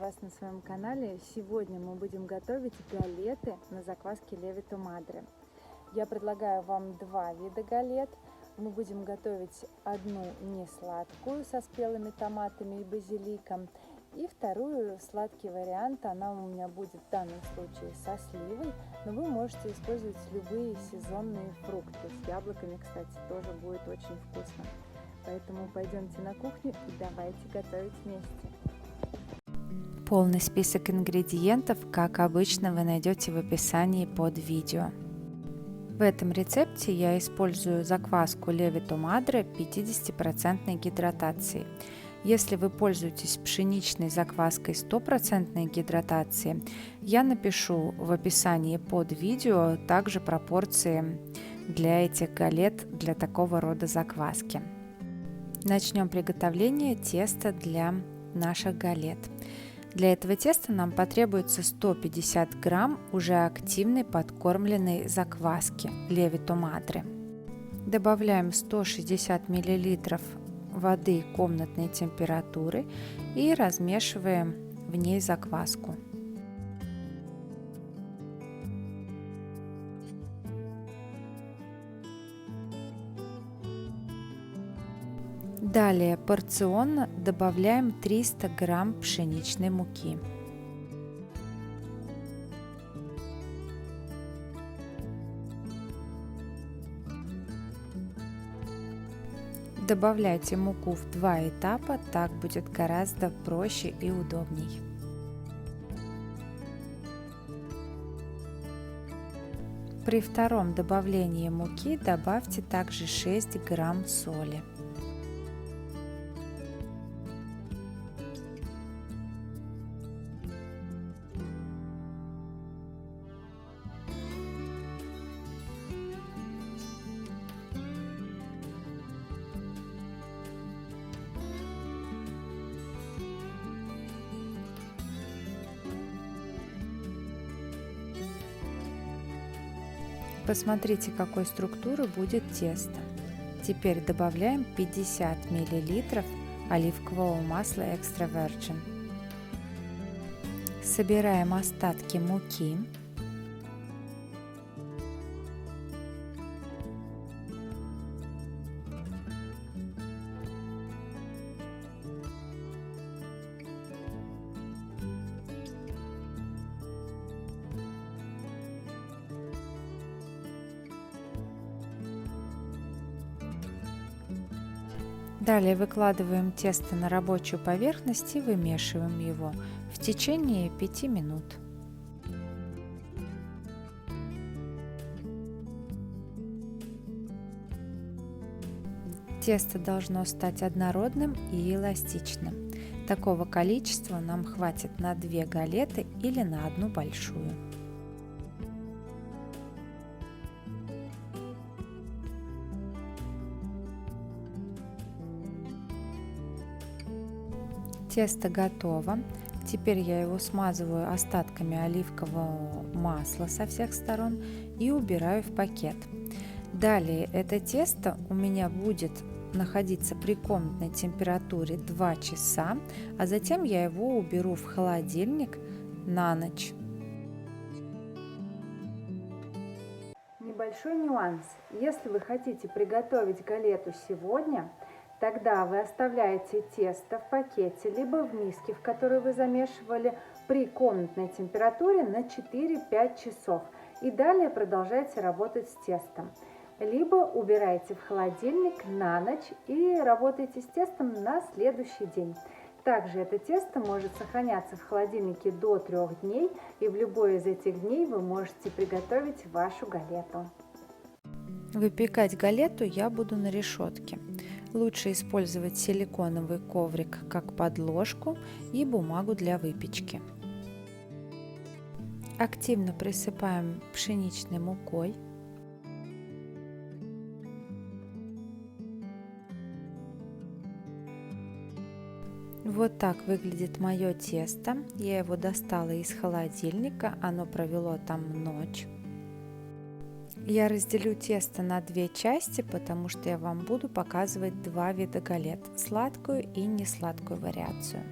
вас на своем канале. Сегодня мы будем готовить галеты на закваске Lievito Madre. Я предлагаю вам два вида галет. Мы будем готовить одну несладкую со спелыми томатами и базиликом, и вторую сладкий вариант. Она у меня будет в данном случае со сливой, но вы можете использовать любые сезонные фрукты. С яблоками, кстати, тоже будет очень вкусно. Поэтому пойдемте на кухню и давайте готовить вместе. Полный список ингредиентов, как обычно, вы найдете в описании под видео. В этом рецепте я использую закваску Lievito Madre 50% гидратации. Если вы пользуетесь пшеничной закваской 100% гидратации, я напишу в описании под видео также пропорции для этих галет для такого рода закваски. Начнем приготовление теста для наших галет. Для этого теста нам потребуется 150 грамм уже активной подкормленной закваски Lievito Madre. Добавляем 160 мл воды комнатной температуры и размешиваем в ней закваску. Далее порционно добавляем 300 грамм пшеничной муки. Добавляйте муку в два этапа, так будет гораздо проще и удобней. При втором добавлении муки добавьте также 6 грамм соли. Посмотрите, какой структуры будет тесто. Теперь добавляем 50 мл оливкового масла Extra Virgin. Собираем остатки муки. Далее выкладываем тесто на рабочую поверхность и вымешиваем его в течение 5 минут. Тесто должно стать однородным и эластичным. Такого количества нам хватит на 2 галеты или на одну большую. Тесто готово. Теперь я его смазываю остатками оливкового масла со всех сторон и убираю в пакет. Далее это тесто у меня будет находиться при комнатной температуре 2 часа, а затем я его уберу в холодильник на ночь. Небольшой нюанс. Если вы хотите приготовить галету сегодня, тогда вы оставляете тесто в пакете, либо в миске, в которой вы замешивали, при комнатной температуре на 4-5 часов. И далее продолжайте работать с тестом. Либо убирайте в холодильник на ночь и работайте с тестом на следующий день. Также это тесто может сохраняться в холодильнике до 3 дней, и в любой из этих дней вы можете приготовить вашу галету. Выпекать галету я буду на решетке. Лучше использовать силиконовый коврик как подложку и бумагу для выпечки. Активно присыпаем пшеничной мукой. Вот так выглядит мое тесто. Я его достала из холодильника, оно провело там ночь. Я разделю тесто на 2 части, потому что я вам буду показывать 2 вида галет – сладкую и несладкую вариацию.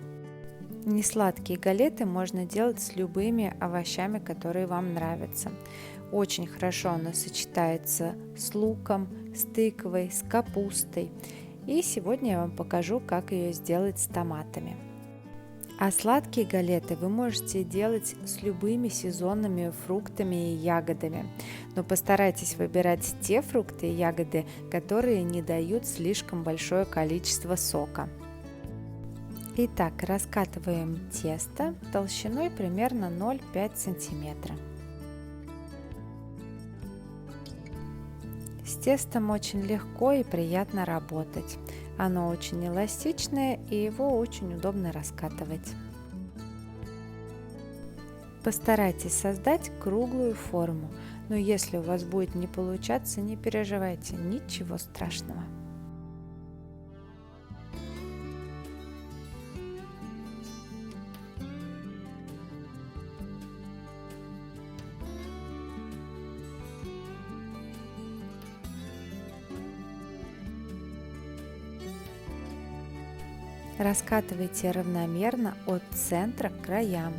Несладкие галеты можно делать с любыми овощами, которые вам нравятся. Очень хорошо оно сочетается с луком, с тыквой, с капустой. И сегодня я вам покажу, как ее сделать с томатами. А сладкие галеты вы можете делать с любыми сезонными фруктами и ягодами. Но постарайтесь выбирать те фрукты и ягоды, которые не дают слишком большое количество сока. Итак, раскатываем тесто толщиной примерно 0,5 см. С тестом очень легко и приятно работать. Оно очень эластичное и его очень удобно раскатывать. Постарайтесь создать круглую форму, но если у вас будет не получаться, не переживайте, ничего страшного. Раскатывайте равномерно от центра к краям.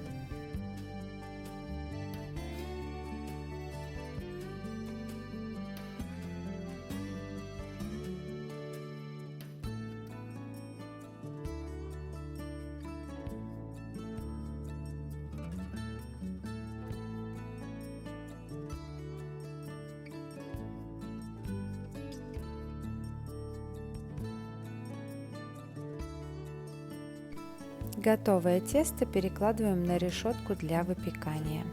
Готовое тесто перекладываем на решетку для выпекания.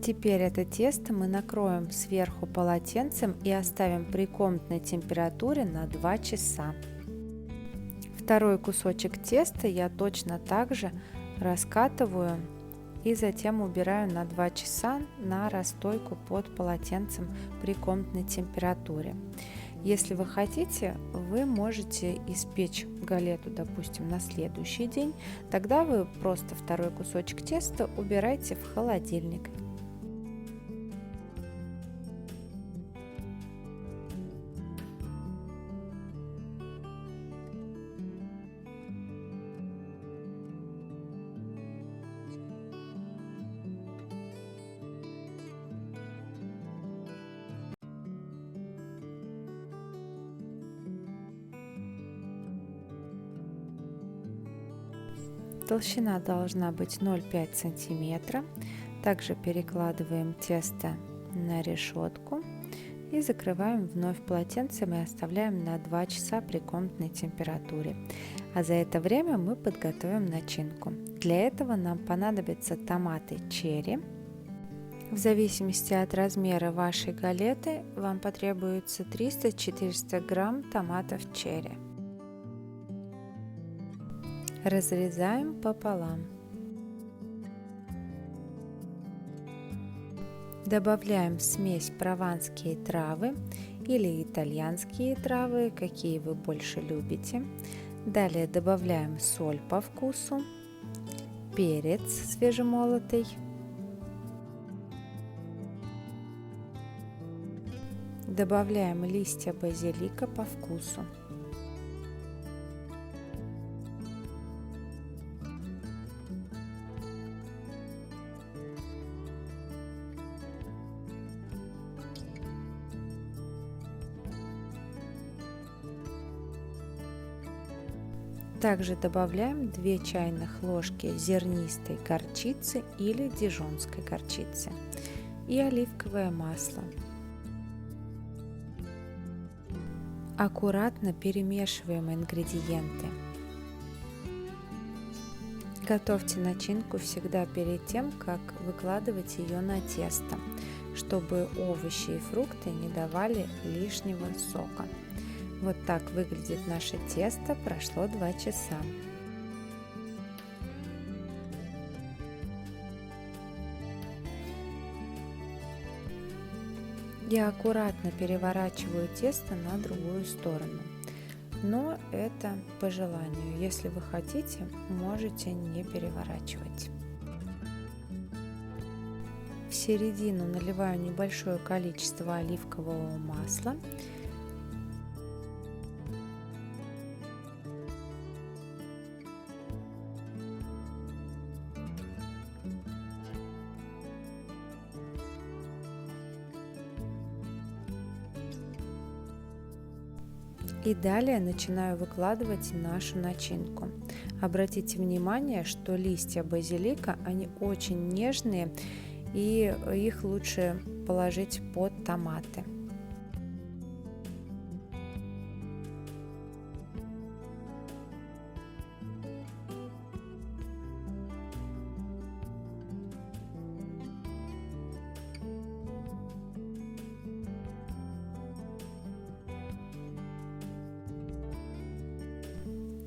Теперь это тесто мы накроем сверху полотенцем и оставим при комнатной температуре на 2 часа. Второй кусочек теста я точно так же раскатываю и затем убираю на 2 часа на расстойку под полотенцем при комнатной температуре. Если вы хотите, вы можете испечь галету, допустим, на следующий день. Тогда вы просто второй кусочек теста убираете в холодильник. Толщина должна быть 0,5 см. Также перекладываем тесто на решетку и закрываем вновь полотенцем и оставляем на 2 часа при комнатной температуре. А за это время мы подготовим начинку. Для этого нам понадобятся томаты черри. В зависимости от размера вашей галеты вам потребуется 300-400 грамм томатов черри. Разрезаем пополам. Добавляем смесь прованские травы или итальянские травы, какие вы больше любите. Далее добавляем соль по вкусу, перец свежемолотый, добавляем листья базилика по вкусу. Также добавляем 2 чайных ложки зернистой горчицы или дижонской горчицы и оливковое масло. Аккуратно перемешиваем ингредиенты. Готовьте начинку всегда перед тем, как выкладывать ее на тесто, чтобы овощи и фрукты не давали лишнего сока. Вот так выглядит наше тесто, прошло 2 часа. Я аккуратно переворачиваю тесто на другую сторону, но это по желанию. Если вы хотите, можете не переворачивать. середину наливаю небольшое количество оливкового масла. И далее начинаю выкладывать нашу начинку. Обратите внимание, что листья базилика, они очень нежные, и их лучше положить под томаты.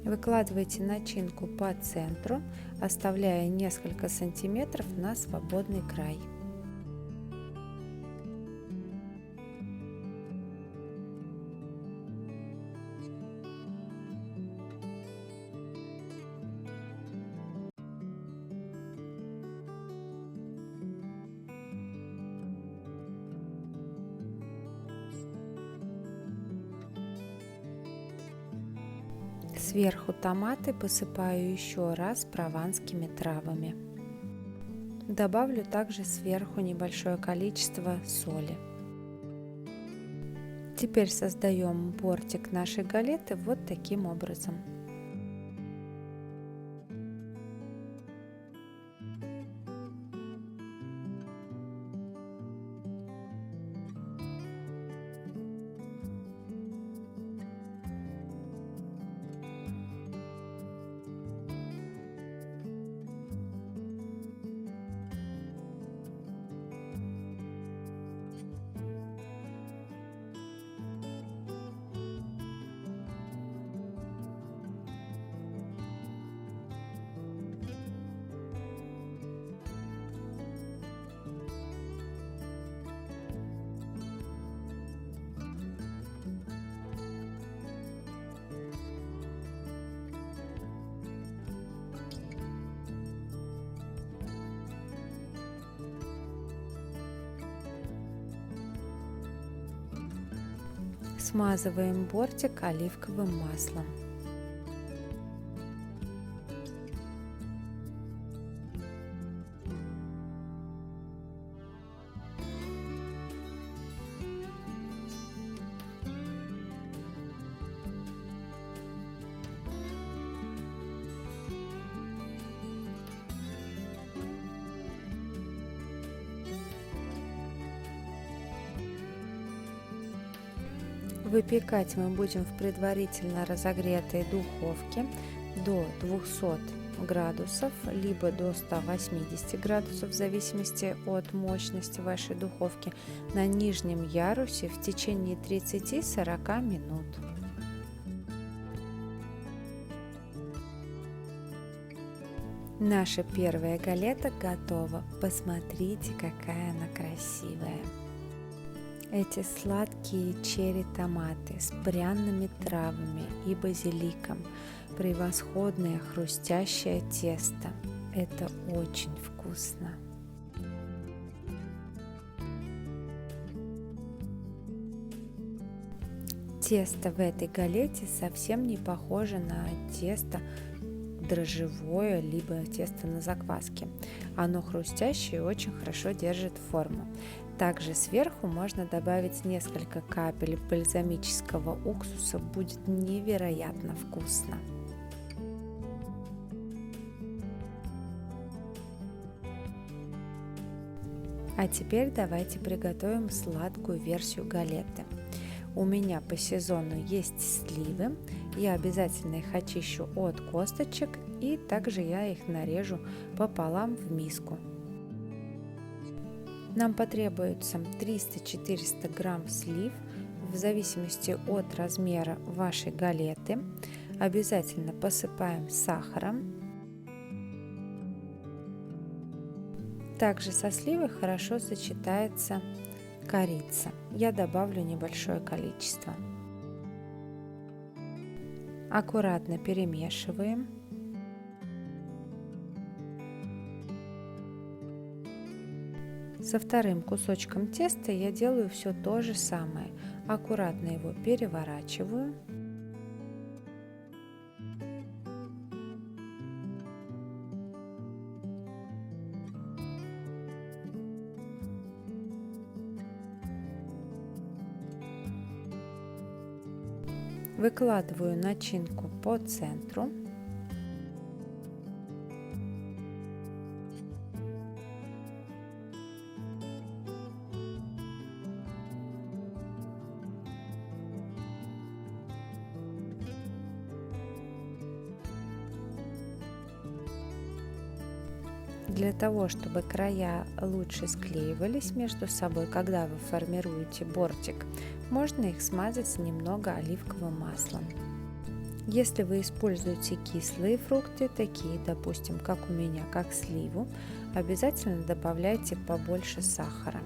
Выкладывайте начинку по центру, оставляя несколько сантиметров на свободный край. Сверху томаты посыпаю еще раз прованскими травами. Добавлю также сверху небольшое количество соли. Теперь создаем бортик нашей галеты вот таким образом. Смазываем бортик оливковым маслом. Выпекать мы будем в предварительно разогретой духовке до 200 градусов, либо до 180 градусов, в зависимости от мощности вашей духовки, на нижнем ярусе в течение 30-40 минут. Наша первая галета готова. Посмотрите, какая она красивая. Эти сладкие черри-томаты с пряными травами и базиликом, превосходное хрустящее тесто. Это очень вкусно. Тесто в этой галете совсем не похоже на тесто дрожжевое, либо тесто на закваске. Оно хрустящее и очень хорошо держит форму. Также сверху можно добавить несколько капель бальзамического уксуса, будет невероятно вкусно. А теперь давайте приготовим сладкую версию галеты. У меня по сезону есть сливы, я обязательно их очищу от косточек, и также я их нарежу пополам в миску. Нам потребуется 300-400 грамм слив, в зависимости от размера вашей галеты. Обязательно посыпаем сахаром. Также со сливой хорошо сочетается корица. Я добавлю небольшое количество. Аккуратно перемешиваем. Со вторым кусочком теста я делаю все то же самое. Аккуратно его переворачиваю. Выкладываю начинку по центру. Для того, чтобы края лучше склеивались между собой, когда вы формируете бортик, можно их смазать немного оливковым маслом. Если вы используете кислые фрукты, такие, допустим, как у меня, как сливу, обязательно добавляйте побольше сахара.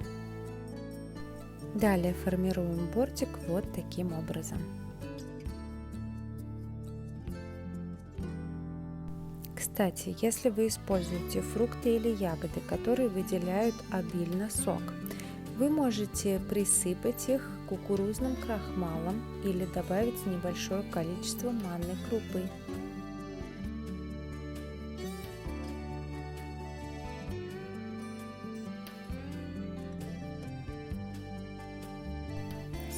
Далее формируем бортик вот таким образом. Кстати, если вы используете фрукты или ягоды, которые выделяют обильно сок, вы можете присыпать их кукурузным крахмалом или добавить небольшое количество манной крупы.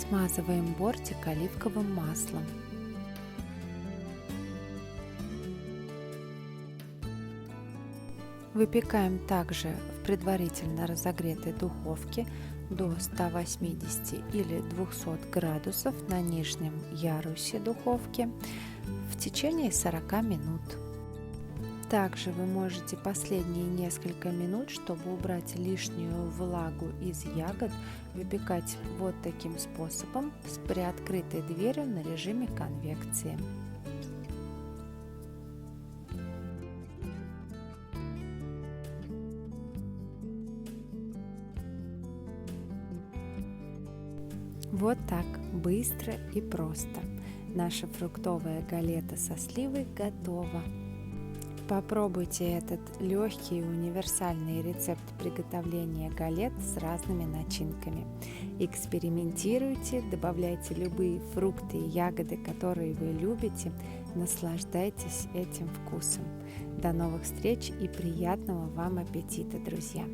Смазываем бортик оливковым маслом. Выпекаем также в предварительно разогретой духовке до 180 или 200 градусов на нижнем ярусе духовки в течение 40 минут. Также вы можете последние несколько минут, чтобы убрать лишнюю влагу из ягод, выпекать вот таким способом с приоткрытой дверью на режиме конвекции. Вот так, быстро и просто. Наша фруктовая галета со сливой готова. Попробуйте этот легкий и универсальный рецепт приготовления галет с разными начинками. Экспериментируйте, добавляйте любые фрукты и ягоды, которые вы любите. Наслаждайтесь этим вкусом. До новых встреч и приятного вам аппетита, друзья!